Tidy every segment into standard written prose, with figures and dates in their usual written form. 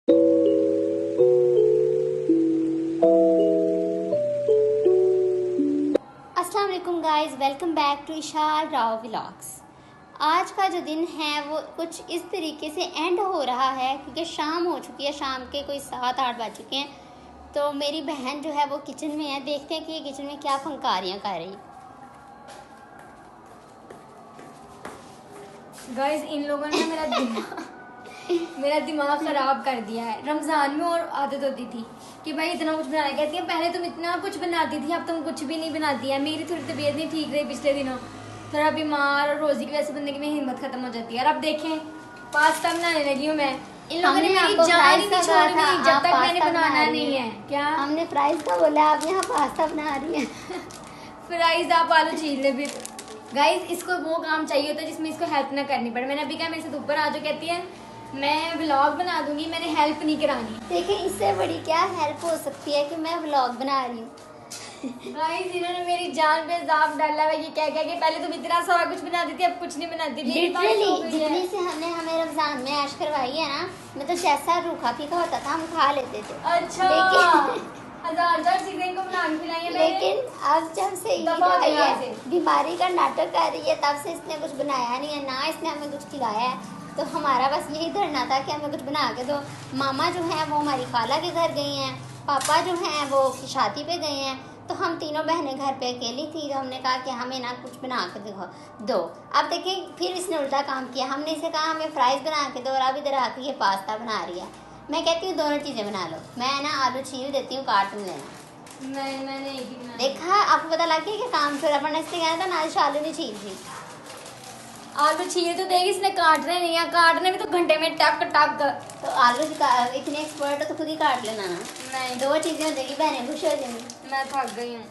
अस्सलाम वालेकुम guys, welcome back to Ishar Rao vlogs. आज का जो दिन है वो कुछ इस तरीके से एंड हो रहा है क्योंकि शाम हो चुकी है। शाम के कोई 7-8 बज चुके हैं। तो मेरी बहन जो है वो किचन में है। देखते हैं कि ये किचन में क्या फंकारियाँ कर रही। गाइस, इन लोगों ने मेरा दिमाग ख़राब कर दिया है। रमज़ान में और आदत होती थी कि भाई इतना कुछ बनाना, कहती है पहले तुम इतना कुछ बनाती थी, अब तुम कुछ भी नहीं बनाती है। मेरी थोड़ी तबीयत नहीं ठीक रही पिछले दिनों, थोड़ा बीमार, और रोज़ी की वजह से बंदे की हिम्मत ख़त्म हो जाती है। और अब देखें, पास्ता बनाने लगी हूँ मैं। इन लोगों ने मेरी जान ही नहीं छोड़ी जब तक मैंने बनाना नहीं है। क्या हमने फ्राइज का बोला, आप यहाँ पास्ता बना रही हैं। फ्राइज आप आलू छील ले फिर। गाइस, इसको वो काम चाहिए होता है जिसमें इसको हेल्प ना करनी पड़े। मैंने अभी कहा मेरे साथ ऊपर आ जाओ, कहती है मैं व्लॉग बना दूंगी, मैंने हेल्प नहीं करानी। देखिए, इससे बड़ी क्या हेल्प हो सकती है कि मैं व्लॉग बना रही हूँ। गाइस, इन्होंने मेरी जान पे इल्जाम डाला है ये कह के पहले तुम इतना सारा कुछ बनाती थी, अब कुछ नहीं बनाती। लिटरली जितनी से हमें रमजान में ऐश करवाई है ना, मैं तो जैसा रूखा फीका होता था हम खा लेते थे। अच्छा, लेकिन हजार चीजें को बना के खिलाई है मैंने। लेकिन अब जब से ईद आई है, बीमारी का नाटक कर रही है, तब से इसने कुछ बनाया नहीं है, ना इसने हमें कुछ खिलाया है। तो हमारा बस यही धरना था कि हमें कुछ बना के दो। मामा जो है वो हमारी खाला के घर गई हैं, पापा जो हैं वो शादी पे गए हैं, तो हम तीनों बहनें घर पे अकेली थी। तो हमने कहा कि हमें ना कुछ बना के दो। अब देखिए, फिर इसने उल्टा काम किया। हमने इसे कहा हमें फ्राइज बना के दो, और अब इधर आके ये पास्ता बना रही है। मैं कहती हूँ दोनों चीज़ें बना लो, मैं ना आलू छील देती हूँ, काट लेना। मैंने एक ही बनाया। देखा, आपको पता लग गया कि काम छोड़ा, वरना इसने कहना था ना आलू नहीं छील थी। आलू छील तो देगी, इसने काटने नहीं है। काटने में तो घंटे में टक टक। तो आलू इतने एक्सपर्ट हो तो खुद ही काट लेना ना। नहीं, दो चीज़ें हो जाएगी, बहनें खुश हो जाएंगी। मैं थक गई हूँ।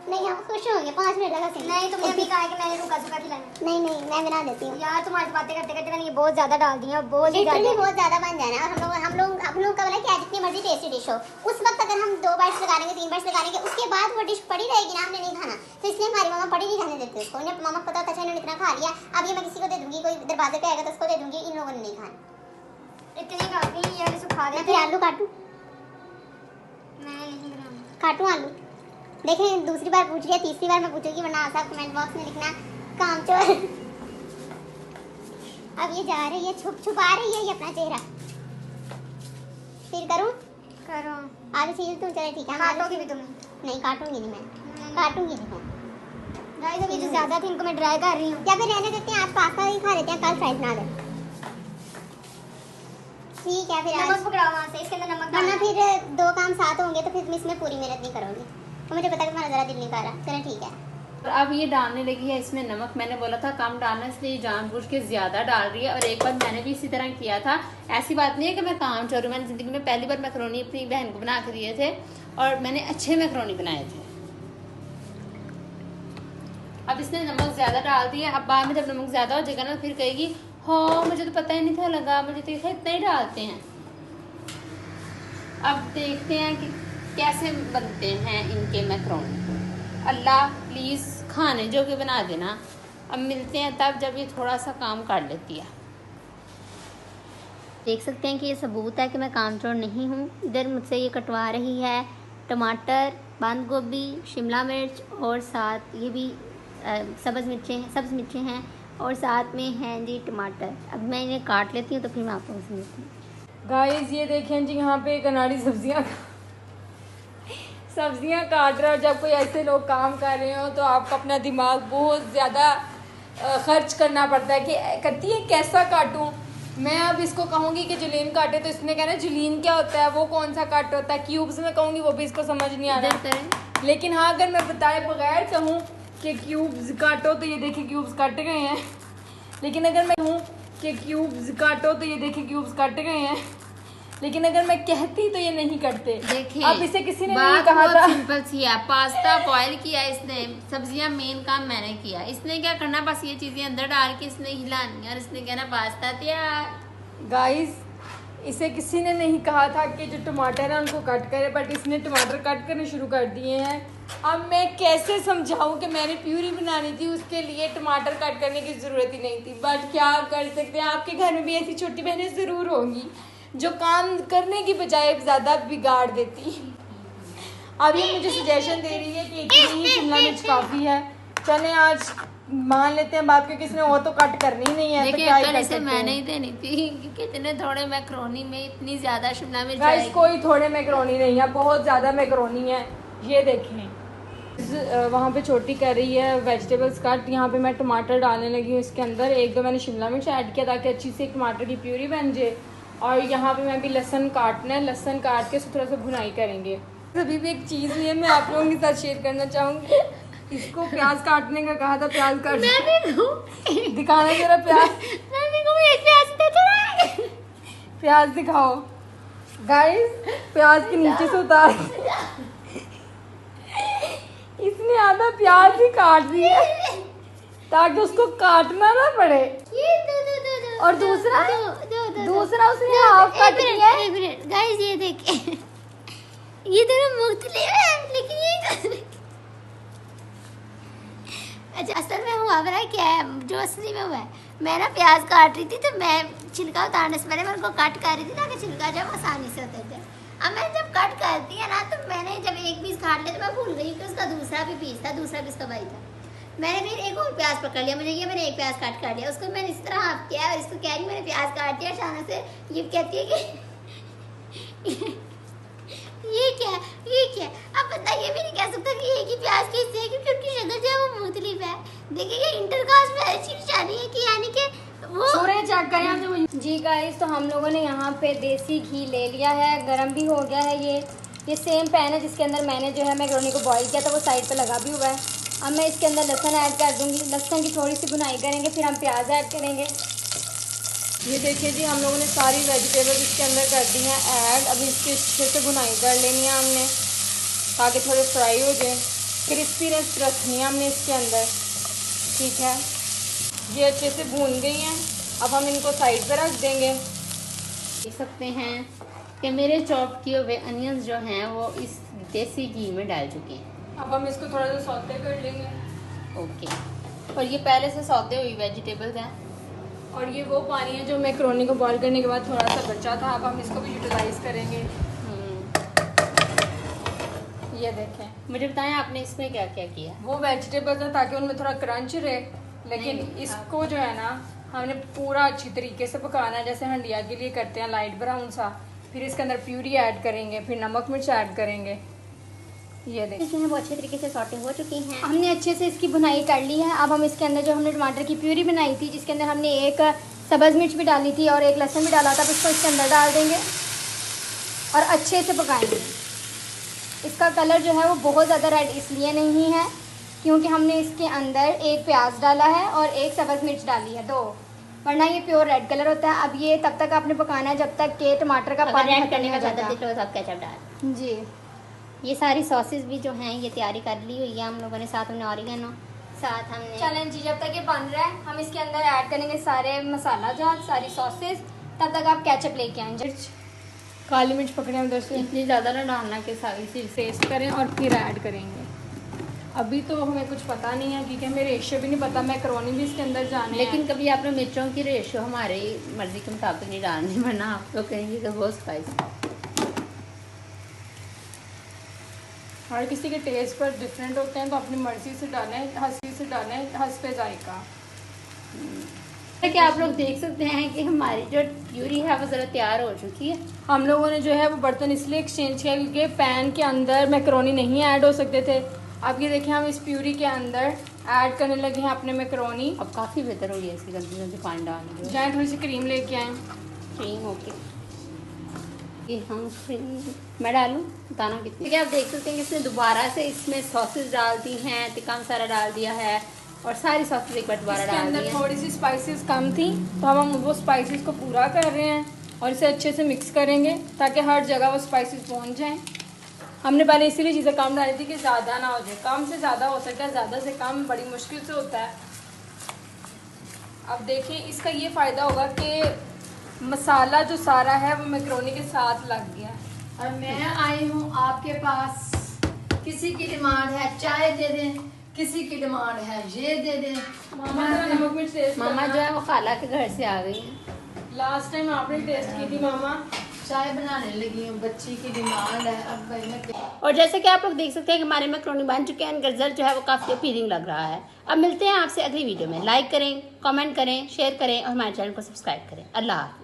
नहीं, हम खुश होंगे, 5 मिनट लगा से। नहीं, तुमने अभी कहा कि मैंने रुका सुखा खिलाना। नहीं, मैं बना देती हूँ यार, तुम्हारी बातें करते करते मैंने ये बहुत ज्यादा डाल दी है, बहुत ज्यादा बन जाए ना। और हम लोग का बोला कि जितनी मर्जी टेस्टी डिश हो, उस वक्त अगर हम 2 बाइट्स लगा लेंगे, 3 बाइट्स लगा लेंगे, उसके बाद वो डिश पड़ी रहेगी ना, हमने नहीं खाना। तो इसलिए हमारी मामा पड़ी नहीं खाने देते उसको। उन्हें मामा पता था इन्होंने इतना खा लिया, अब ये मैं किसी को दे दूंगी, कोई दरवाजे पे आएगा तो उसको दे दूंगी। इन लोगों ने नहीं खाना। इतनी काफी यार, इसको खा मैं आलू काटूं? काटूं आलू? देखें, दूसरी बार पूछ रही है, तीसरी बार मैं पूछूंगी, वरना आप कमेंट बॉक्स में लिखना कामचोर। अब ये जा रही है, छुपा रही है ये अपना चेहरा। फिर करूं? करो। आलू छील तू, चले ठीक है। काटोगी भी तुम? नहीं, काटूंगी नहीं मैं, काटूंगी नहीं मैं। गाइस, अभी जो ज्यादा थी इनको मैं ड्राई कर रही हूँ। या फिर रहने देते हैं, आज पास्ता ही खा लेते हैं, कल फ्राइज बना लें। ठीक है, फिर नमक पकड़ाओ वहाँ से, इसके अंदर नमक वरना डालना। फिर 2 काम साथ होंगे तो फिर मैं इसमें पूरी मेहनत नहीं करूँगी। तो मुझे पता है कि तुम्हारा ज़रा दिल नहीं कर रहा। चलें ठीक है। और अब ये डालने लगी है इसमें नमक। मैंने बोला था कम डालना, इसलिए जानबूझ के ज़्यादा डाल रही है। और एक बार मैंने भी इसी तरह किया था। ऐसी बात नहीं है कि मैं काम छोड़ रही हूँ। मैंने ज़िंदगी में पहली बार मैकरोनी अपनी बहन को बना के दिए थे, और मैंने अच्छे मैकरोनी बनाए थे। अब इसने नमक ज़्यादा डाल दिया। अब बाद में जब नमक ज़्यादा हो जाएगा ना, फिर कहेगी हाँ मुझे तो पता ही नहीं था लगा, मुझे तो इतना ही डालते हैं। अब देखते हैं कि कैसे बनते हैं इनके मैकरोनी। अल्लाह प्लीज़ खाने जो कि बना देना। अब मिलते हैं तब जब ये थोड़ा सा काम कर लेती है। देख सकते हैं कि ये सबूत है कि मैं कामचोर नहीं हूँ। इधर मुझसे ये कटवा रही है टमाटर, बंद गोभी, शिमला मिर्च, और साथ ये भी सब्ज़ मिर्चें हैं, और साथ में हैं जी टमाटर। अब मैं इन्हें काट लेती हूँ तो फिर मैं आपको मिलती हूँ। गाइस, ये देखें जी, यहाँ पे कनाड़ी सब्जियाँ काट रहे हो। जब कोई ऐसे लोग काम कर रहे हो तो आपको अपना दिमाग बहुत ज़्यादा खर्च करना पड़ता है कि करती है कैसा काटूं। मैं अब इसको कहूँगी कि जुलीन काटे तो इसने कहना जुलीन क्या होता है, वो कौन सा काट होता है। क्यूब्स में कहूँगी वो भी इसको समझ नहीं आ रहा। लेकिन हाँ, अगर मैं बताए बगैर कहूँ कि क्यूब्स काटो तो ये देखिए क्यूब्स कट गए हैं। लेकिन अगर मैं कहूँ कि क्यूब्स काटो तो ये देखिए क्यूब्स कट गए हैं। लेकिन अगर मैं कहती तो ये नहीं करते। देखिए, अब इसे किसी ने नहीं कहा था। सिंपल सी है, पास्ता बॉयल किया इसने, सब्जियां मेन काम मैंने किया। इसने क्या करना, बस ये चीजें अंदर डाल के इसने हिलानी और इसने कहना पास्ता तैयार। गाइस, इसे किसी ने नहीं कहा था कि जो टमाटर है उनको कट करे, बट इसने टमाटर कट करने शुरू कर दिए हैं। अब मैं कैसे समझाऊं कि मैंने प्यूरी बनानी थी, उसके लिए टमाटर कट करने की ज़रूरत ही नहीं थी। बट क्या कर सकते हैं, आपके घर में भी ऐसी छोटी बहनें ज़रूर होंगी जो काम करने की बजाय ज़्यादा बिगाड़ देती। अब ये मुझे सजेशन दे रही है कि इतनी ही शिमला मिर्च काफ़ी है। चलें आज मान लेते हैं बात, क्योंकि इसने वो तो कट करनी नहीं है। देखिए तो इसे मैंने ही देनी थी क्योंकि इतने थोड़े मैक्रोनी में इतनी ज्यादा शिमला मिर्च गाइस जाएगी। कोई थोड़े मैक्रोनी नहीं है, बहुत ज़्यादा मैक्रोनी है। ये देखें वहाँ पे छोटी कर रही है वेजिटेबल्स कट। यहाँ पे मैं टमाटर डालने लगी हूँ इसके अंदर। एक दो मैंने शिमला मिर्च ऐड किया ताकि अच्छी सी टमाटर की प्यूरी बन जाए। और यहाँ पे मैं भी लहसुन काटना है, लहसुन काट के थोड़ा सा भुनाई करेंगे। अभी भी एक चीज़ हुई है, मैं आप लोगों के साथ शेयर करना चाहूँगी। इसको प्याज काटने का कहा था, प्याज काट दिखाना जरा प्याज। प्याज दिखाओ गाइस, प्याज के नीचे से उतार इसने आधा प्याज ही काट दिया ताकि उसको काटना ना पड़े। और दूसरा उसने हाफ काट दिया है। गाइस ये देखिए, ये दोनों मुख्तलिफ है लेकिन ये अच्छा असल में हुआ मेरा क्या है, जो असली में हुआ है, मैं ना प्याज काट रही थी तो मैं छिलका उतारने से पहले मैं उनको कट कर रही थी ताकि छिलका जब आसानी से उतर जाए। अब मैंने जब कट कर दिया ना तो मैंने जब एक पीस काट लिया तो मैं भूल गई कि उसका दूसरा भी पीस था, दूसरा पीस कब आई था। मैंने फिर एक और प्याज पकड़ लिया, मुझे ये मैंने एक प्याज काट कर लिया, उसको मैंने इस तरह हाफ किया और इसको कह रही मैंने प्याज काट दिया। अचानक से ये कहती है कि ये क्या। अब बंदा ये भी नहीं कह सकता कि एक ही प्याज के हिस्से है क्योंकि उनकी शक्ल जो है वो मुख्तलिफ है। देखिए इंटरकास्ट मैरिज की निशानी है कि यानी कि वो चेक करें जी गाइस, तो हम लोगों ने यहाँ पे देसी घी ले लिया है, गरम भी हो गया है। ये सेम पैन है जिसके अंदर मैंने जो है मैक्रोनी को बॉईल किया था, वो साइड पे लगा भी हुआ है। अब मैं इसके अंदर लहसुन ऐड कर दूँगी, लहसुन की थोड़ी सी भुनाई करेंगे, फिर हम प्याज ऐड करेंगे। ये देखिए जी, हम लोगों ने सारी वेजिटेबल्स इसके अंदर कर दी हैं ऐड। अभी इसकी अच्छे से भुनाई कर लेनी है हमने ताकि थोड़े फ्राई हो जाए। क्रिस्पीनेस रखनी है हमने इसके अंदर, ठीक है। ये अच्छे से भून गई हैं, अब हम इनको साइड पर रख देंगे। देख सकते हैं कि मेरे चॉप किए हुए अनियंस जो हैं वो इस देसी घी में डाल चुके हैं। अब हम इसको थोड़ा सा सौते कर लेंगे। ओके, और ये पहले से सौते हुई वेजिटेबल्स हैं। और ये वो पानी है जो मैक्रोनी को बॉईल करने के बाद थोड़ा सा बचा था, अब हम इसको भी यूटिलाइज करेंगे। ये देखें, मुझे बताएं आपने इसमें क्या क्या किया। वो वेजिटेबल्स हैं ताकि उनमें थोड़ा क्रंच रहे, लेकिन इसको जो है ना हमने पूरा अच्छी तरीके से पकाना है, जैसे हंडिया के लिए करते हैं, लाइट ब्राउन सा। फिर इसके अंदर प्यूरी ऐड करेंगे, फिर नमक मिर्च ऐड करेंगे। ये देखिए वो अच्छे तरीके से सॉटे हो चुकी हैं। हमने अच्छे से इसकी भुनाई कर ली है। अब हम इसके अंदर जो हमने टमाटर की प्यूरी बनाई थी, जिसके अंदर हमने एक सब्ज़ मिर्च भी डाली थी और एक लहसुन भी डाला था, तो इसको इसके अंदर डाल देंगे और अच्छे से पकाएंगे। इसका कलर जो है वो बहुत ज़्यादा रेड इसलिए नहीं है क्योंकि हमने इसके अंदर एक प्याज डाला है और एक सब्ज़ मिर्च डाली है, 2, वरना ये प्योर रेड कलर होता है। अब ये तब तक आपने पकाना है जब तक कि टमाटर का पानी ऐड करने का ज़्यादा केचप डाल। जी, ये सारी सॉसेस भी जो हैं ये तैयारी कर ली हुई है हम लोगों ने। साथ हमने ऑरिगेनो, साथ हमने चलें जी, जब तक ये बन रहा है हम इसके अंदर ऐड करेंगे सारे मसाला जात, सारी सॉसेस। तब तक आप केचप लेके आएंगे। काली मिर्च पकड़े उधर से, इतनी ज़्यादा ना डालना कि सारी चीज़ टेस्ट करें और फिर ऐड करेंगे। अभी तो हमें कुछ पता नहीं है क्योंकि हमें रेशियो भी नहीं पता, मैक्रोनी भी इसके अंदर जाने लेकिन कभी आपने मिर्चों की रेशियो हमारी मर्जी के मुताबिक नहीं डालनी, वरना आप लोग कहेंगे कि बहुत स्पाइसी। हर किसी के टेस्ट पर डिफरेंट होते हैं, तो अपनी मर्जी से डालें, हंसी से डालें, हंस पे जाएगा। कि आप लोग देख सकते हैं कि हमारी जो प्यूरी है वो ज़रा तैयार हो चुकी है। हम लोगों ने जो है वो बर्तन इसलिए एक्सचेंज किया क्योंकि पैन के अंदर मैक्रोनी नहीं ऐड हो सकते थे। अब ये देखिए हम इस प्यूरी के अंदर ऐड करने लगे हैं अपने मैक्रोनी। अब काफ़ी बेहतर हो गई है इसकी गंदी पानी डालने की। जाए थोड़ी सी क्रीम लेके आए। क्रीम ओके, ये हम मैं डालूँ बताना कितनी। ठीक है, आप देख सकते हैं कि इसने दोबारा से इसमें सॉसेस डाल दी हैं, टिक्का मसाला डाल दिया है और सारी सॉसेस एक बार दोबारा डाल दी हैं। थोड़ी सी स्पाइसेस कम थी तो हम वो स्पाइसेस को पूरा कर रहे हैं और इसे अच्छे से मिक्स करेंगे ताकि हर जगह वो स्पाइसेस पहुंच जाएं। हमने पहले इसीलिए चीज़ें कम डाली थी कि ज़्यादा ना हो जाए, कम से ज़्यादा हो सकता है, ज़्यादा से कम बड़ी मुश्किल से होता है। अब देखिए इसका ये फ़ायदा होगा कि मसाला जो सारा है वो मैक्रोनी के साथ लग गया। और मैं आई हूँ आपके पास, किसी की डिमांड है चाय दे दें, किसी की डिमांड है ये दे दें। मामा जो है वो खाला के घर से आ गई है। लास्ट टाइम आपने टेस्ट की थी मामा। चाय बनाने लगी हूँ, बच्ची की डिमांड है। अब भाई मैं और जैसे कि आप लोग देख सकते हैं कि हमारे मैक्रोनी बन चुके हैं, इनका रिजल्ट जो है वो काफ़ी अपीलिंग लग रहा है। अब मिलते हैं आपसे अगली वीडियो में। लाइक करें, कमेंट करें, शेयर करें और हमारे चैनल को सब्सक्राइब करें। अल्लाह हाफ़िज़।